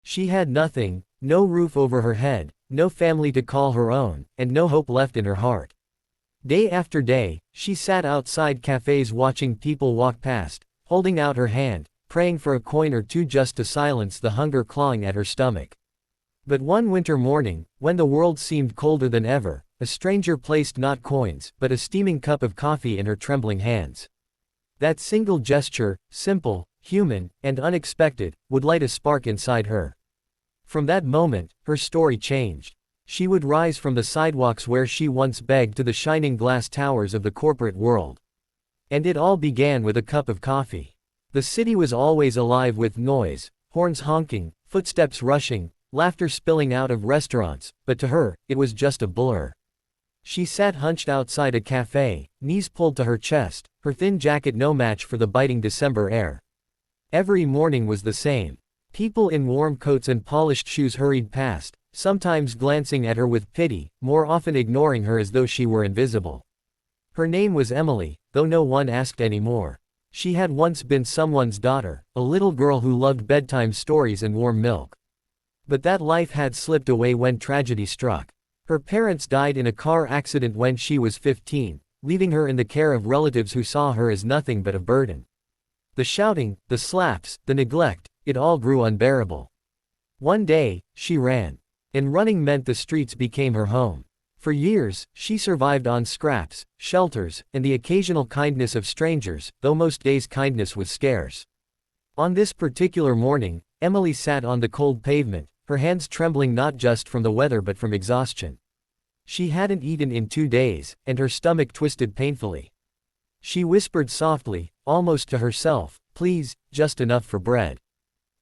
She had nothing, no roof over her head, no family to call her own, and no hope left in her heart. Day after day, she sat outside cafes watching people walk past, holding out her hand, praying for a coin or two just to silence the hunger clawing at her stomach. But one winter morning, when the world seemed colder than ever, a stranger placed not coins, but a steaming cup of coffee in her trembling hands. That single gesture, simple, human, and unexpected, would light a spark inside her. From that moment, her story changed. She would rise from the sidewalks where she once begged to the shining glass towers of the corporate world. And it all began with a cup of coffee. The city was always alive with noise, horns honking, footsteps rushing, laughter spilling out of restaurants, but to her, it was just a blur. She sat hunched outside a cafe, knees pulled to her chest, her thin jacket no match for the biting December air. Every morning was the same. People in warm coats and polished shoes hurried past, sometimes glancing at her with pity, more often ignoring her as though she were invisible. Her name was Emily, though no one asked anymore. She had once been someone's daughter, a little girl who loved bedtime stories and warm milk. But that life had slipped away when tragedy struck. Her parents died in a car accident when she was 15, leaving her in the care of relatives who saw her as nothing but a burden. The shouting, the slaps, the neglect, it all grew unbearable. One day, she ran. And running meant the streets became her home. For years, she survived on scraps, shelters, and the occasional kindness of strangers, though most days kindness was scarce. On this particular morning, Emily sat on the cold pavement, her hands trembling not just from the weather but from exhaustion. She hadn't eaten in 2 days, and her stomach twisted painfully. She whispered softly, almost to herself, "Please, just enough for bread."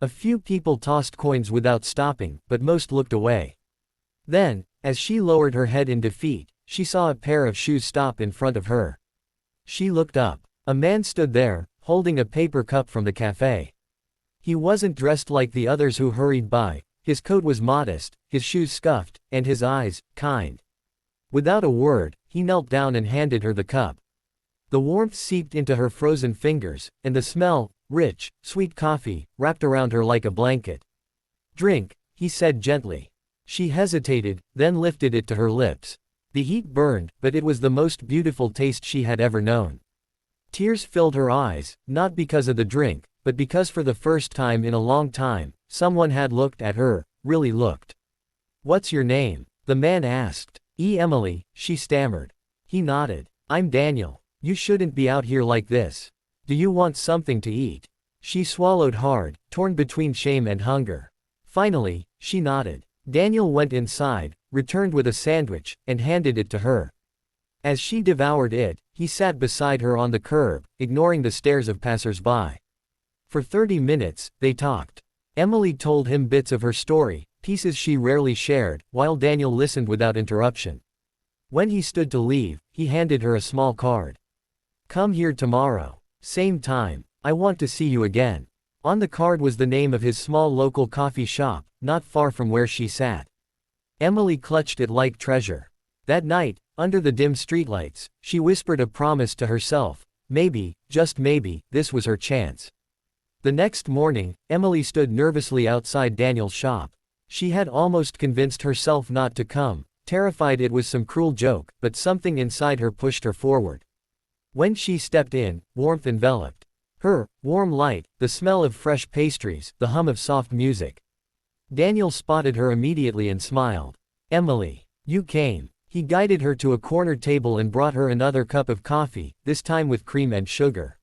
A few people tossed coins without stopping, but most looked away. Then, as she lowered her head in defeat, she saw a pair of shoes stop in front of her. She looked up. A man stood there, holding a paper cup from the cafe. He wasn't dressed like the others who hurried by, his coat was modest, his shoes scuffed, and his eyes, kind. Without a word, he knelt down and handed her the cup. The warmth seeped into her frozen fingers, and the smell, rich, sweet coffee, wrapped around her like a blanket. "Drink," he said gently. She hesitated, then lifted it to her lips. The heat burned, but it was the most beautiful taste she had ever known. Tears filled her eyes, not because of the drink, but because for the first time in a long time, someone had looked at her, really looked. "What's your name?" the man asked. Emily," she stammered. He nodded. "I'm Daniel. You shouldn't be out here like this. Do you want something to eat?" She swallowed hard, torn between shame and hunger. Finally, she nodded. Daniel went inside, returned with a sandwich, and handed it to her. As she devoured it, he sat beside her on the curb, ignoring the stares of passers-by. For 30 minutes, they talked. Emily told him bits of her story, pieces she rarely shared, while Daniel listened without interruption. When he stood to leave, he handed her a small card. "Come here tomorrow. Same time. I want to see you again." On the card was the name of his small local coffee shop, not far from where she sat. Emily clutched it like treasure. That night, under the dim streetlights, she whispered a promise to herself. Maybe, just maybe, this was her chance. The next morning, Emily stood nervously outside Daniel's shop. She had almost convinced herself not to come, terrified it was some cruel joke, but something inside her pushed her forward. When she stepped in, warmth enveloped her, warm light, the smell of fresh pastries, the hum of soft music. Daniel spotted her immediately and smiled. "Emily, you came." He guided her to a corner table and brought her another cup of coffee, this time with cream and sugar.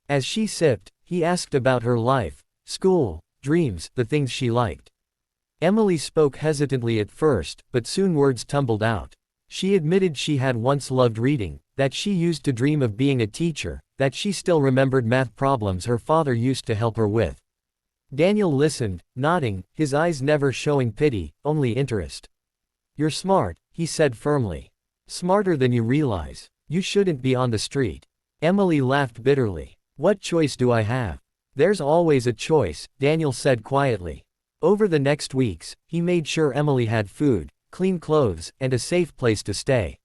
As she sipped, he asked about her life, school, dreams, the things she liked. Emily spoke hesitantly at first, but soon words tumbled out. She admitted she had once loved reading, that she used to dream of being a teacher, that she still remembered math problems her father used to help her with. Daniel listened, nodding, his eyes never showing pity, only interest. "You're smart," he said firmly. "Smarter than you realize. You shouldn't be on the street." Emily laughed bitterly. "What choice do I have?" "There's always a choice," Daniel said quietly. Over the next weeks, he made sure Emily had food, clean clothes, and a safe place to stay.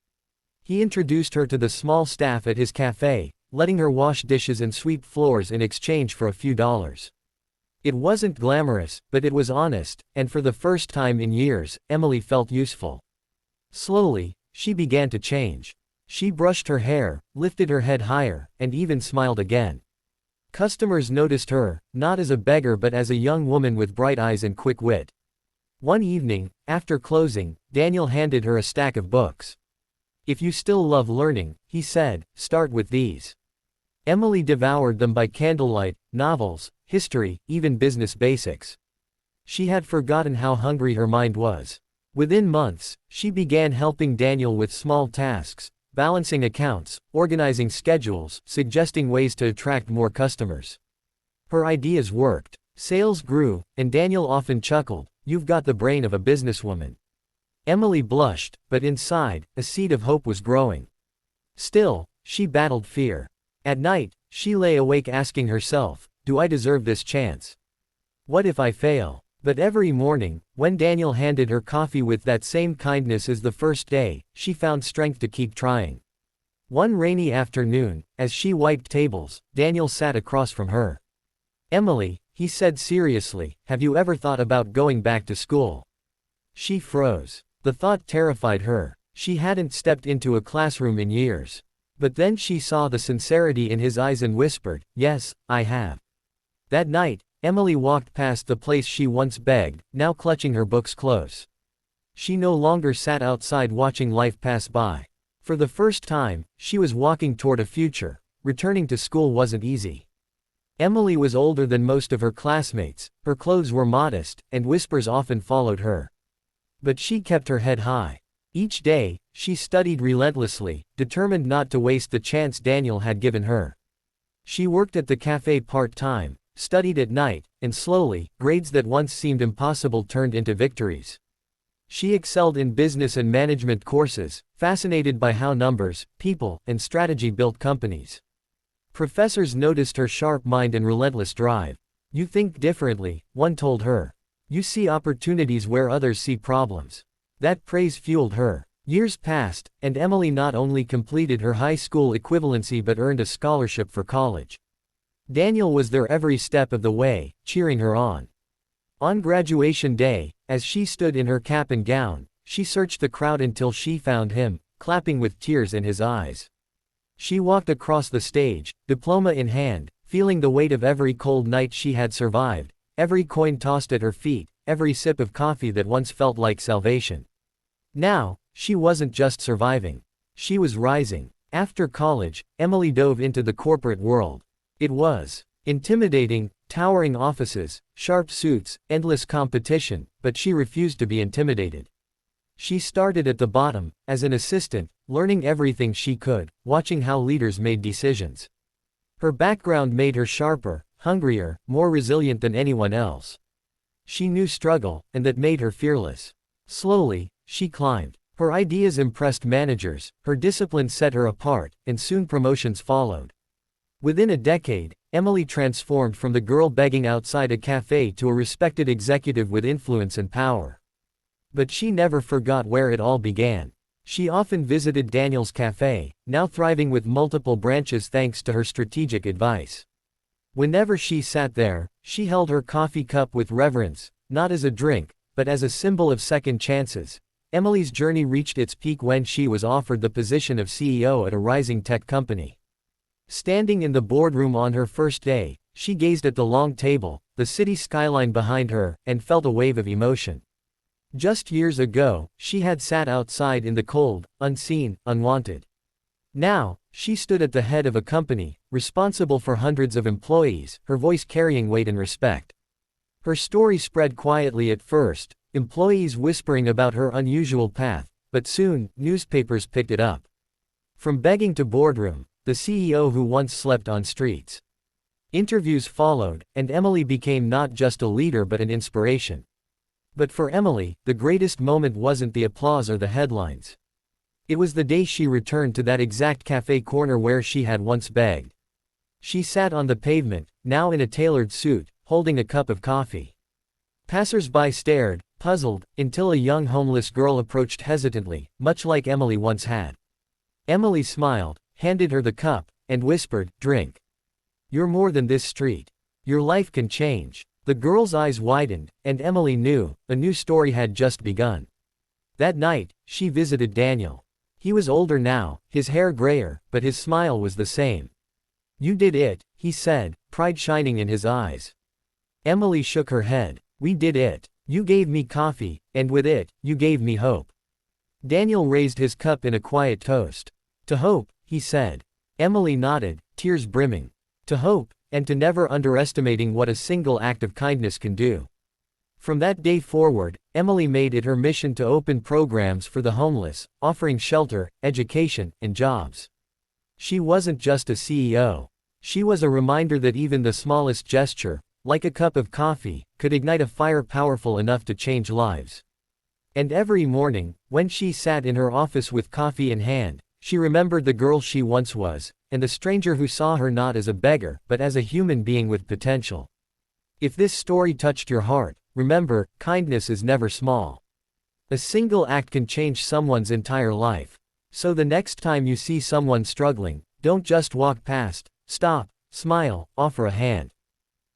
He introduced her to the small staff at his cafe, letting her wash dishes and sweep floors in exchange for a few dollars. It wasn't glamorous, but it was honest, and for the first time in years, Emily felt useful. Slowly, she began to change. She brushed her hair, lifted her head higher, and even smiled again. Customers noticed her, not as a beggar but as a young woman with bright eyes and quick wit. One evening, after closing, Daniel handed her a stack of books. "If you still love learning," he said, "start with these." Emily devoured them by candlelight: novels, history, even business basics. She had forgotten how hungry her mind was. Within months, she began helping Daniel with small tasks, balancing accounts, organizing schedules, suggesting ways to attract more customers. Her ideas worked. Sales grew, and Daniel often chuckled, "You've got the brain of a businesswoman." Emily blushed, but inside, a seed of hope was growing. Still, she battled fear. At night, she lay awake asking herself, "Do I deserve this chance? What if I fail?" But every morning, when Daniel handed her coffee with that same kindness as the first day, she found strength to keep trying. One rainy afternoon, as she wiped tables, Daniel sat across from her. "Emily," he said seriously, "have you ever thought about going back to school?" She froze. The thought terrified her. She hadn't stepped into a classroom in years. But then she saw the sincerity in his eyes and whispered, "Yes, I have." That night, Emily walked past the place she once begged, now clutching her books close. She no longer sat outside watching life pass by. For the first time, she was walking toward a future. Returning to school wasn't easy. Emily was older than most of her classmates, her clothes were modest, and whispers often followed her. But she kept her head high. Each day, she studied relentlessly, determined not to waste the chance Daniel had given her. She worked at the cafe part-time, studied at night, and slowly, grades that once seemed impossible turned into victories. She excelled in business and management courses, fascinated by how numbers, people, and strategy built companies. Professors noticed her sharp mind and relentless drive. "You think differently," one told her. "You see opportunities where others see problems." That praise fueled her. Years passed, and Emily not only completed her high school equivalency but earned a scholarship for college. Daniel was there every step of the way, cheering her on. On graduation day, as she stood in her cap and gown, she searched the crowd until she found him, clapping with tears in his eyes. She walked across the stage, diploma in hand, feeling the weight of every cold night she had survived, every coin tossed at her feet, every sip of coffee that once felt like salvation. Now, she wasn't just surviving. She was rising. After college, Emily dove into the corporate world. It was intimidating: towering offices, sharp suits, endless competition, but she refused to be intimidated. She started at the bottom, as an assistant, learning everything she could, watching how leaders made decisions. Her background made her sharper, hungrier, more resilient than anyone else. She knew struggle, and that made her fearless. Slowly, she climbed. Her ideas impressed managers, her discipline set her apart, and soon promotions followed. Within a decade, Emily transformed from the girl begging outside a cafe to a respected executive with influence and power. But she never forgot where it all began. She often visited Daniel's cafe, now thriving with multiple branches thanks to her strategic advice. Whenever she sat there, she held her coffee cup with reverence, not as a drink, but as a symbol of second chances. Emily's journey reached its peak when she was offered the position of CEO at a rising tech company. Standing in the boardroom on her first day, she gazed at the long table, the city skyline behind her, and felt a wave of emotion. Just years ago, she had sat outside in the cold, unseen, unwanted. Now, she stood at the head of a company, responsible for hundreds of employees, her voice carrying weight and respect. Her story spread quietly at first, employees whispering about her unusual path, but soon, newspapers picked it up. From begging to boardroom, the CEO who once slept on streets. Interviews followed, and Emily became not just a leader but an inspiration. But for Emily, the greatest moment wasn't the applause or the headlines. It was the day she returned to that exact cafe corner where she had once begged. She sat on the pavement, now in a tailored suit, holding a cup of coffee. Passers-by stared, puzzled, until a young homeless girl approached hesitantly, much like Emily once had. Emily smiled, handed her the cup, and whispered, "Drink. You're more than this street. Your life can change." The girl's eyes widened, and Emily knew, a new story had just begun. That night, she visited Daniel. He was older now, his hair grayer, but his smile was the same. "You did it," he said, pride shining in his eyes. Emily shook her head. "We did it. You gave me coffee, and with it, you gave me hope." Daniel raised his cup in a quiet toast. "To hope," he said. Emily nodded, tears brimming. To hope, and to never underestimating what a single act of kindness can do. From that day forward, Emily made it her mission to open programs for the homeless, offering shelter, education, and jobs. She wasn't just a CEO. She was a reminder that even the smallest gesture, like a cup of coffee, could ignite a fire powerful enough to change lives. And every morning, when she sat in her office with coffee in hand, she remembered the girl she once was, and the stranger who saw her not as a beggar, but as a human being with potential. If this story touched your heart, remember, kindness is never small. A single act can change someone's entire life. So the next time you see someone struggling, don't just walk past, stop, smile, offer a hand.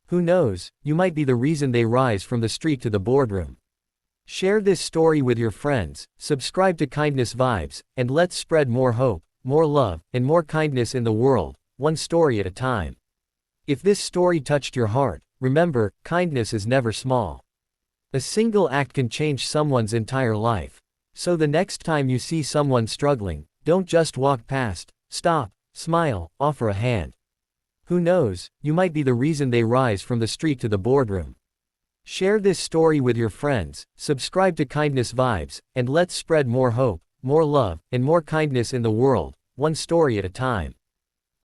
Who knows, you might be the reason they rise from the street to the boardroom. Share this story with your friends, subscribe to Kindness Vibes, and let's spread more hope, more love, and more kindness in the world, one story at a time. If this story touched your heart, remember, kindness is never small. A single act can change someone's entire life. So the next time you see someone struggling, don't just walk past, stop, smile, offer a hand. Who knows, you might be the reason they rise from the street to the boardroom. Share this story with your friends, subscribe to Kindness Vibes, and let's spread more hope, more love, and more kindness in the world, one story at a time.